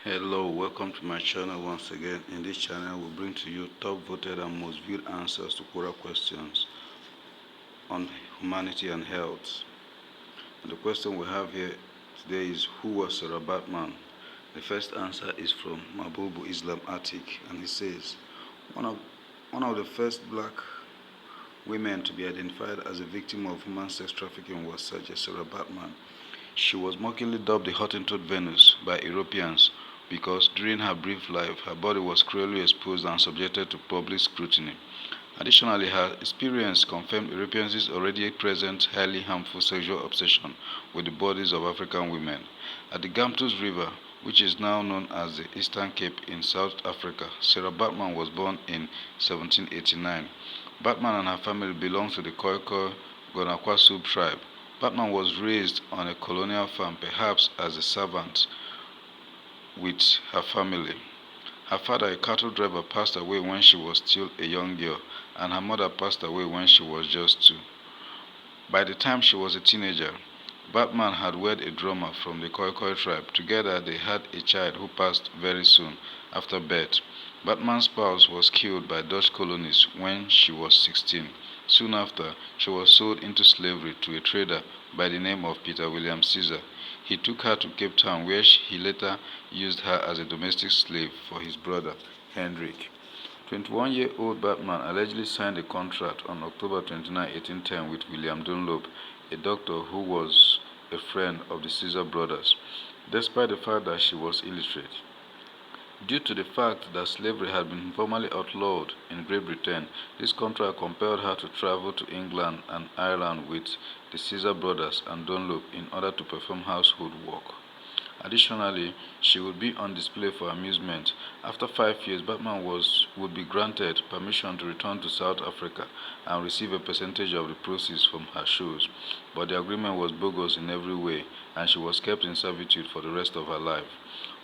Hello, welcome to my channel once again. In this channel, we bring to you top voted and most viewed answers to Quora questions on humanity and health. And the question we have here today is, who was Sarah Baartman? The first answer is from Mabubu Islam Atik, and he says, one of the first black women to be identified as a victim of human sex trafficking was Sarah Baartman. She was mockingly dubbed the Hottentot Venus by Europeans because during her brief life, her body was cruelly exposed and subjected to public scrutiny. Additionally, her experience confirmed Europeans' already present highly harmful sexual obsession with the bodies of African women. At the Gamtus River, which is now known as the Eastern Cape in South Africa, Sarah Baartman was born in 1789. Baartman and her family belonged to the Khoikhoi Gonakwa tribe. Baartman was raised on a colonial farm, perhaps as a servant with her family. Her father, a cattle driver, passed away when she was still a young girl, and her mother passed away when she was just 2. By the time she was a teenager, Baartman had wed a drummer from the Khoikhoi tribe. Together, they had a child who passed very soon after birth. Baartman's spouse was killed by Dutch colonists when she was 16. Soon after, she was sold into slavery to a trader by the name of Peter William Caesar. He took her to Cape Town, where he later used her as a domestic slave for his brother, Hendrik. 21-year-old Baartman allegedly signed a contract on October 29, 1810 with William Dunlop, a doctor who was a friend of the Caesar brothers, despite the fact that she was illiterate. Due to the fact that slavery had been formally outlawed in Great Britain, this contract compelled her to travel to England and Ireland with the Caesar brothers and Dunlop in order to perform household work. Additionally, she would be on display for amusement. After 5 years, Baartman would be granted permission to return to South Africa and receive a percentage of the proceeds from her shows, but the agreement was bogus in every way, and she was kept in servitude for the rest of her life.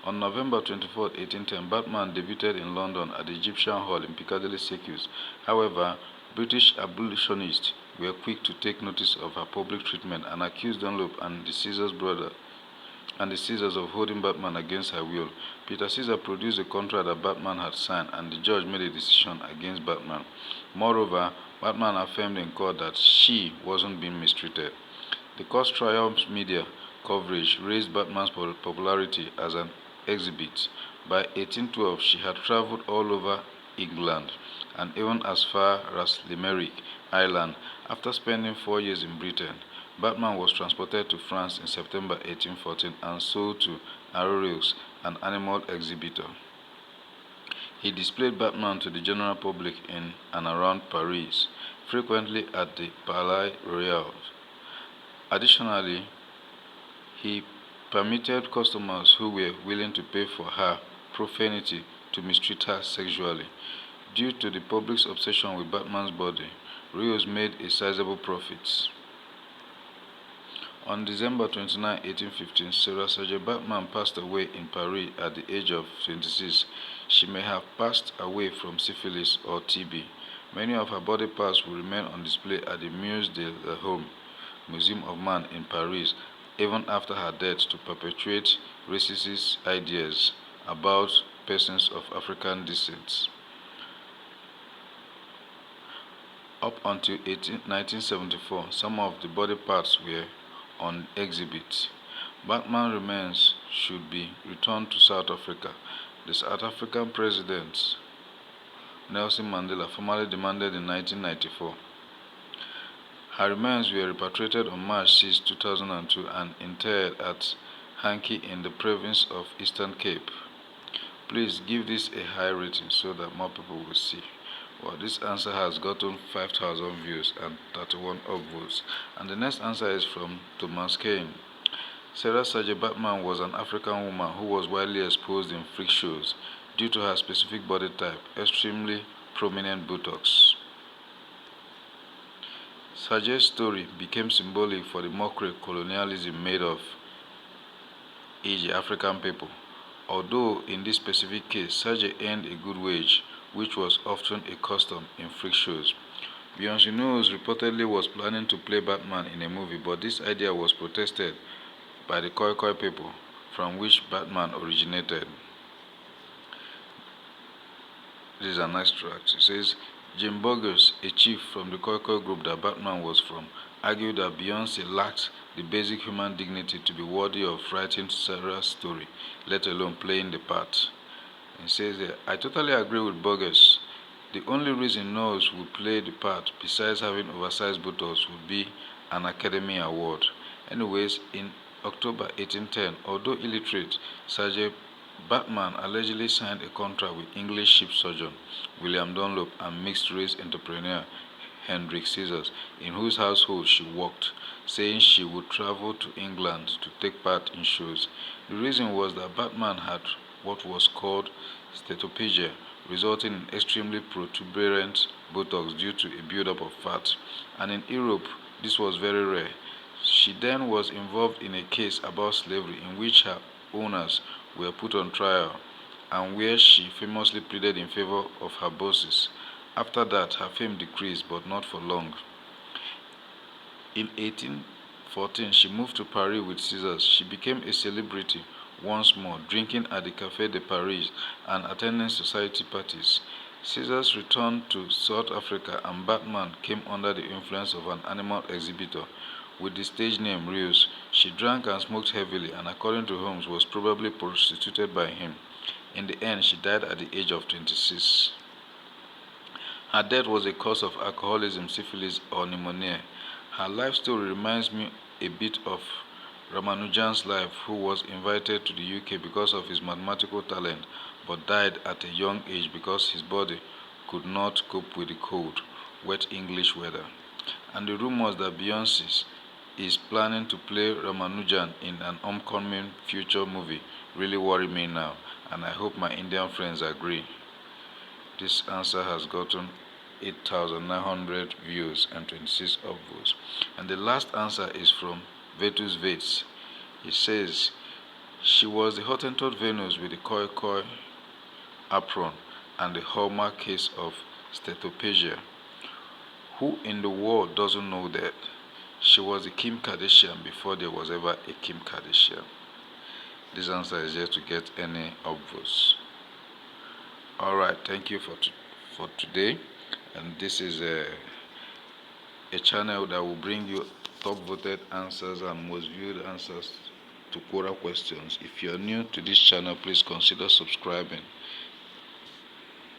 On November 24, 1810, Baartman debuted in London at the Egyptian Hall in Piccadilly Circus. However, British abolitionists were quick to take notice of her public treatment and accused Dunlop and the Caesars of holding Baartman against her will. Peter Caesar produced a contract that Baartman had signed, and the judge made a decision against Baartman. Moreover, Baartman affirmed in court that she wasn't being mistreated. The court's triumph media coverage raised Baartman's popularity as an exhibit. By 1812, she had traveled all over England and even as far as Limerick, Ireland. After spending 4 years in Britain, Baartman was transported to France in September 1814 and sold to Arroyos, an animal exhibitor. He displayed Baartman to the general public in and around Paris, frequently at the Palais Royal. Additionally, he permitted customers who were willing to pay for her profanity to mistreat her sexually. Due to the public's obsession with Baartman's body, Rios made a sizable profit. On December 29, 1815, Sarah Baartman passed away in Paris at the age of 26. She may have passed away from syphilis or TB. Many of her body parts will remain on display at the Musée de l'Homme, Museum of Man in Paris, even after her death, to perpetuate racist ideas about persons of African descent. Up until 1974, some of the body parts were on exhibit. Baartman remains should be returned to South Africa. The South African President Nelson Mandela formally demanded in 1994. Her remains were repatriated on March 6, 2002 and interred at Hankie in the province of Eastern Cape. Please give this a high rating so that more people will see. Well, this answer has gotten 5,000 views and 31 upvotes. And the next answer is from Thomas Kane. Sarah Baartman was an African woman who was widely exposed in freak shows due to her specific body type, extremely prominent buttocks. Sage's story became symbolic for the mockery colonialism made of the African people. Although in this specific case, Sage earned a good wage, which was often a custom in freak shows. Beyoncé Knowles reportedly was planning to play Baartman in a movie, but this idea was protested by the Khoikhoi people, from which Baartman originated. This is a nice tract. It says, Jim Burgess, a chief from the Khoikhoi group that Baartman was from, argued that Beyonce lacked the basic human dignity to be worthy of writing Sarah's story, let alone playing the part. He says here, I totally agree with Burgess. The only reason Knowles would play the part, besides having oversized buttocks, would be an Academy Award. Anyways, in October 1810, although illiterate, Sergeant Baartman allegedly signed a contract with English ship surgeon William Dunlop and mixed-race entrepreneur Hendrik Caesars, in whose household she worked, saying she would travel to England to take part in shows. The reason was that Baartman had what was called steatopegia, resulting in extremely protuberant buttocks due to a buildup of fat, and in Europe this was very rare. She then was involved in a case about slavery in which her owners were put on trial, and where she famously pleaded in favor of her bosses. After that, her fame decreased, but not for long. In 1814, she moved to Paris with Caesars. She became a celebrity once more, drinking at the Café de Paris and attending society parties. Caesars returned to South Africa, and Baartman came under the influence of an animal exhibitor with the stage name Rios. She drank and smoked heavily, and according to Holmes, was probably prostituted by him. In the end, she died at the age of 26. Her death was a cause of alcoholism, syphilis, or pneumonia. Her life story reminds me a bit of Ramanujan's life, who was invited to the UK because of his mathematical talent, but died at a young age because his body could not cope with the cold, wet English weather. And the rumors that Beyonce is planning to play Ramanujan in an upcoming future movie really worry me now, and I hope my Indian friends agree. This answer has gotten 8,900 views and 26 upvotes. And the last answer is from Vetus Vates. He says, she was the Hottentot Venus with the Khoikhoi apron and the hallmark case of steatopegia. Who in the world doesn't know that? She was the Kim Kardashian before there was ever a Kim Kardashian. This answer is yet to get any upvotes. Alright, thank you for today. And this is a channel that will bring you top voted answers and most viewed answers to Quora questions. If you are new to this channel, please consider subscribing.